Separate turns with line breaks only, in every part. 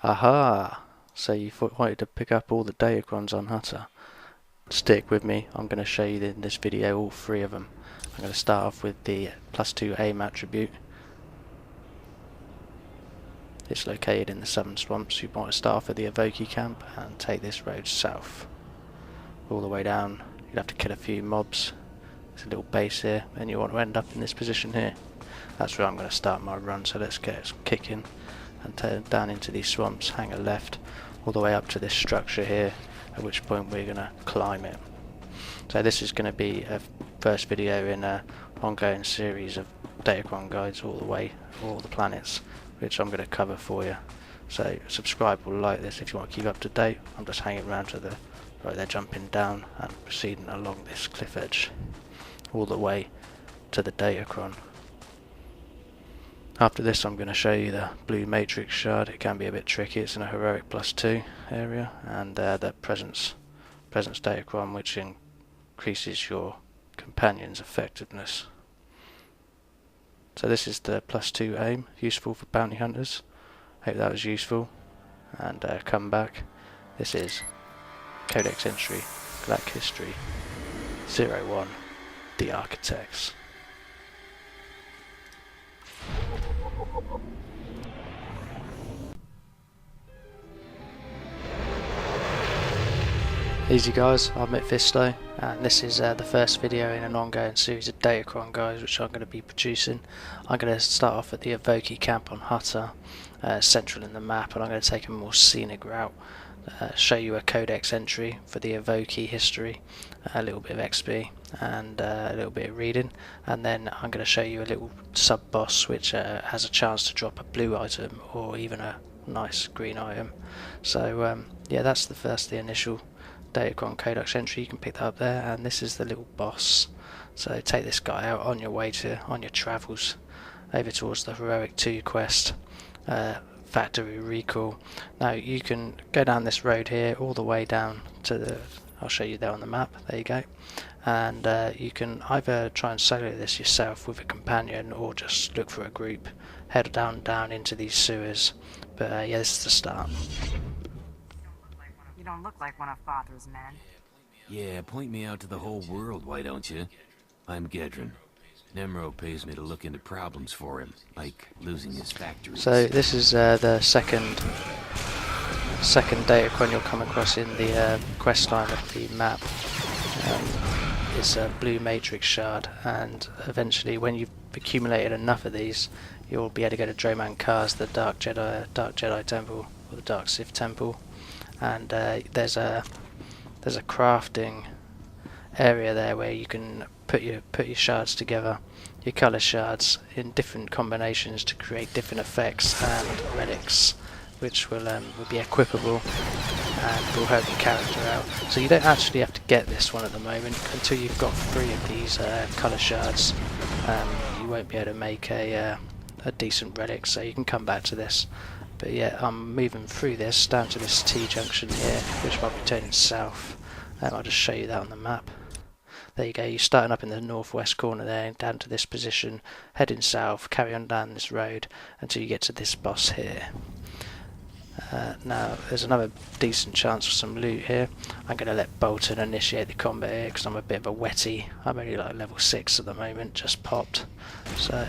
Aha! So you wanted to pick up all the Datacrons on Hutta. Stick with me, I'm going to show you in this video all three of them. I'm going to start off with the +2 aim attribute. It's located in the Southern Swamps. You want to start off at the Evocii Camp and take this road south. All the way down, you'll have to kill a few mobs. There's a little base here, and you want to end up in this position here. That's where I'm going to start my run, so let's get some kicking and turn down into these swamps, hang a left, all the way up to this structure here, at which point we're going to climb it. So this is going to be a first video in an ongoing series of Datacron guides all the way, all the planets, which I'm going to cover for you. So subscribe or like this if you want to keep up to date. I'm just hanging around to the right there, jumping down and proceeding along this cliff edge, all the way to the Datacron. After this I'm going to show you the blue matrix shard. It can be a bit tricky, it's in a heroic +2 area, and the presence Datacron, which increases your companion's effectiveness. So this is the +2 aim, useful for bounty hunters. Hope that was useful, and come back. This is Codex entry, Galactic history, 01, the Architects. Easy guys, I'm MittFisto, and this is the first video in an ongoing series of Datacron guides which I'm going to be producing. I'm going to start off at the Evocii Camp on Hutta, central in the map, and I'm going to take a more scenic route, show you a Codex entry for the Evocii history, a little bit of XP and a little bit of reading, and then I'm going to show you a little sub-boss which has a chance to drop a blue item or even a nice green item. So yeah, that's the initial Datacron Codex entry. You can pick that up there, and this is the little boss. So take this guy out on your travels over towards the Heroic 2 quest, Factory Recall. Now you can go down this road here all the way down to the, I'll show you there on the map, there you go, and you can either try and solo this yourself with a companion or just look for a group, head down into these sewers, but yeah, this is the start.
You don't look like one of Father's men.
Yeah, point me out to the whole world, why don't you? I'm Gedrin. Nemro pays me to look into problems for him, like losing his factories.
So this is the second Datacron you'll come across in the quest line of the map. It's a blue matrix shard, and eventually when you've accumulated enough of these, you'll be able to go to Droman Kar's, the Dark Jedi Temple, or the Dark Sith Temple, and there's a crafting area there where you can put your shards together, your colour shards, in different combinations to create different effects and relics, which will be equipable and will help your character out. So you don't actually have to get this one at the moment. Until you've got 3 of these colour shards, you won't be able to make a decent relic, so you can come back to this. But yeah, I'm moving through this down to this T-junction here, which might be turning south. I'll just show you that on the map. There you go, you're starting up in the northwest corner there, down to this position, heading south, carry on down this road until you get to this boss here. Now, there's another decent chance for some loot here. I'm going to let Bolton initiate the combat here because I'm a bit of a wetty. I'm only like level 6 at the moment, just popped. So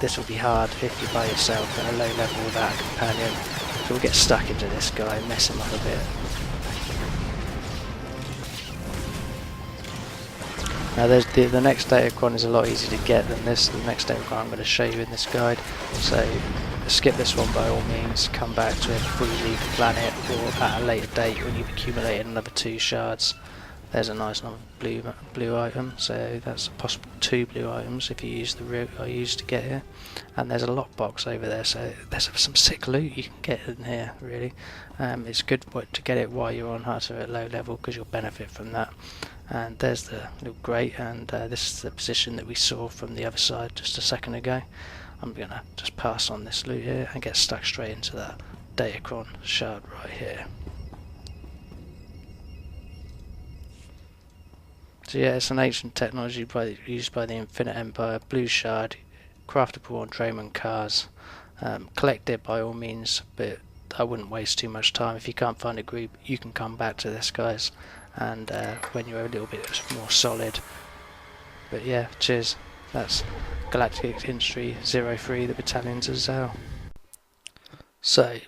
this will be hard if you're by yourself at a low level without a companion. So we'll get stuck into this guy, mess him up a bit. Now the next Datacron is a lot easier to get than this. The next Datacron I'm going to show you in this guide. So skip this one by all means, come back to it before you leave the planet, or at a later date when you've accumulated another 2 shards. There's a nice number of blue item, so that's a possible 2 blue items if you use the route I used to get here. And there's a lockbox over there, so there's some sick loot you can get in here, really. It's good to get it while you're on Hutta at low level, because you'll benefit from that. And there's the little grate, and this is the position that we saw from the other side just a second ago. I'm going to just pass on this loot here and get stuck straight into that Datacron shard right here. So yeah, it's an ancient technology used by the Infinite Empire. Blue shard, craftable on Droman Kar's. Collect it by all means, but I wouldn't waste too much time. If you can't find a group, you can come back to this, guys, and when you're a little bit more solid. But yeah, cheers. That's Galactic Industry 03, the Battalions of Zhell. So,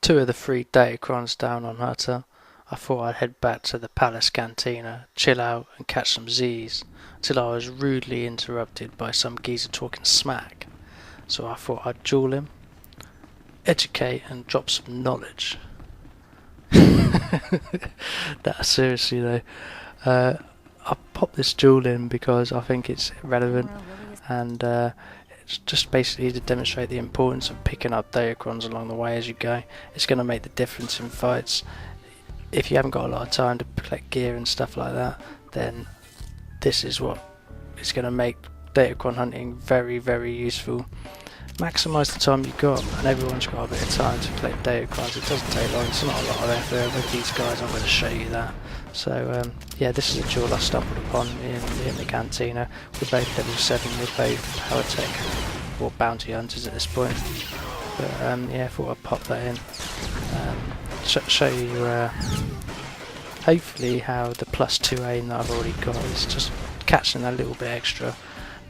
2 of the 3 Datacrons down on Hutta. I thought I'd head back to the Palace Cantina, chill out and catch some Z's, till I was rudely interrupted by some geezer talking smack. So I thought I'd duel him, educate and drop some knowledge. Seriously though, I popped this duel in because I think it's relevant, and it's just basically to demonstrate the importance of picking up Datacrons along the way as you go. It's going to make the difference in fights. If you haven't got a lot of time to collect gear and stuff like that, then this is what is going to make Datacron hunting very, very useful. Maximise the time you've got, and everyone's got a bit of time to collect Datacrons. It doesn't take long, it's not a lot of effort. With these guys, I'm going to show you that. So yeah, this is a duel I stumbled upon in the cantina. We're both level 7, we're both power tech or bounty hunters at this point. But yeah, I thought I'd pop that in. Show you hopefully how the +2 aim that I've already got is just catching a little bit extra.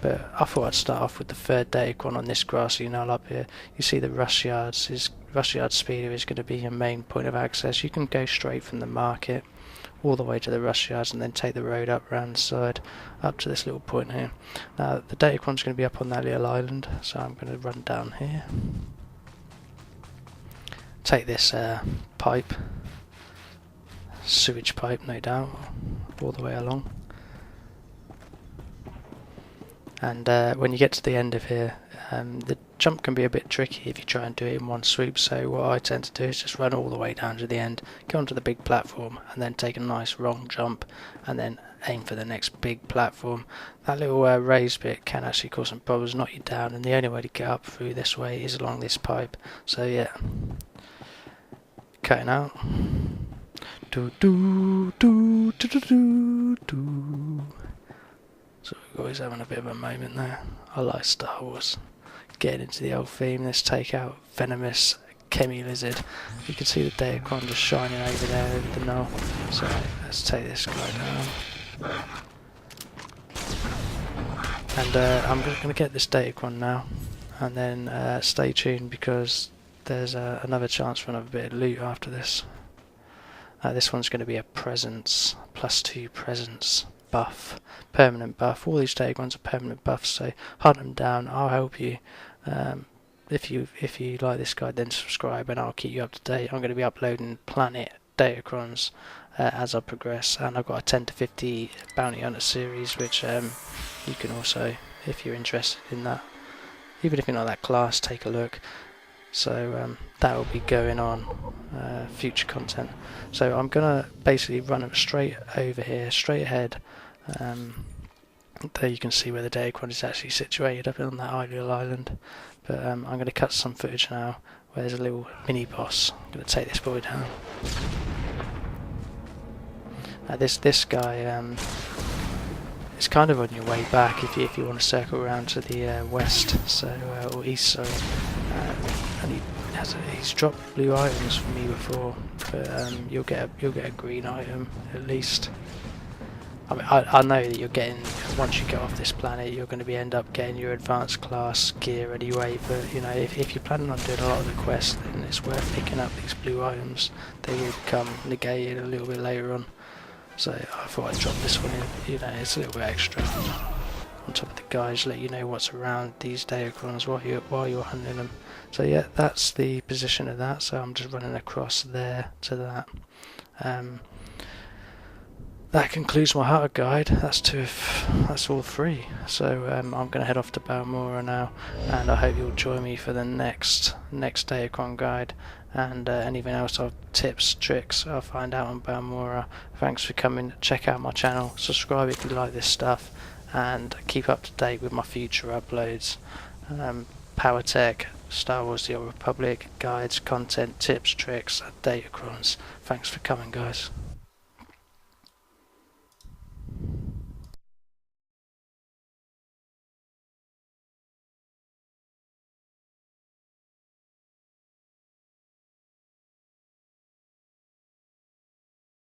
But I thought I'd start off with the 3rd Datacron on this grassy knoll up here. You see the rush yards. His rush yard speeder is going to be your main point of access. You can go straight from the market all the way to the rush yards and then take the road up round the side up to this little point here. Now the Datacron's going to be up on that little island, so I'm going to run down here. Take this pipe, sewage pipe no doubt, all the way along. And when you get to the end of here, the jump can be a bit tricky if you try and do it in one swoop, so what I tend to do is just run all the way down to the end, go onto the big platform and then take a nice wrong jump and then aim for the next big platform. That little raised bit can actually cause some problems, knock you down, and the only way to get up through this way is along this pipe. So yeah, cutting out. Do do do do do do do. So we're always having a bit of a moment there. I like Star Wars. Getting into the old theme, let's take out venomous chemi lizard. You can see the Datacron just shining over there over the knoll. So let's take this guy down. And I'm just going to get this Datacron now, and then stay tuned because there's another chance for another bit of loot after this. This one's going to be a presence, +2 presence buff, permanent buff. All these Datacrons are permanent buffs, so hunt them down. I'll help you. If you like this guide, then subscribe and I'll keep you up to date. I'm going to be uploading planet Datacrons as I progress, and I've got a 10 to 50 bounty hunter series, which you can also, if you're interested in that, even if you're not that class, take a look. So that will be going on future content. So I'm gonna basically run it straight over here, straight ahead. There you can see where the Datacron is actually situated up on that ideal island. But I'm going to cut some footage now where there's a little mini boss. I'm going to take this boy down. This guy is kind of on your way back if you want to circle around to the west, or east, sorry. And he's dropped blue items for me before, but you'll get a green item at least. I mean, I know that you're getting, once you get off this planet, you're going to end up getting your advanced class gear anyway. But you know, if you're planning on doing a lot of the quests, then it's worth picking up these blue items. They will become negated a little bit later on. So I thought I'd drop this one in. You know, it's a little bit extra on top of the guys, let you know what's around these Datacrons while you're hunting them. So yeah, that's the position of that. So I'm just running across there to that. That concludes my Hutta guide. That's all 3. So I'm going to head off to Balmora now, and I hope you'll join me for the next Datacron guide, and anything else, tips, tricks I'll find out on Balmora. Thanks for coming. Check out my channel, subscribe if you like this stuff, and keep up to date with my future uploads. Power Tech, Star Wars: The Old Republic, guides, content, tips, tricks, and Datacrons. Thanks for coming, guys.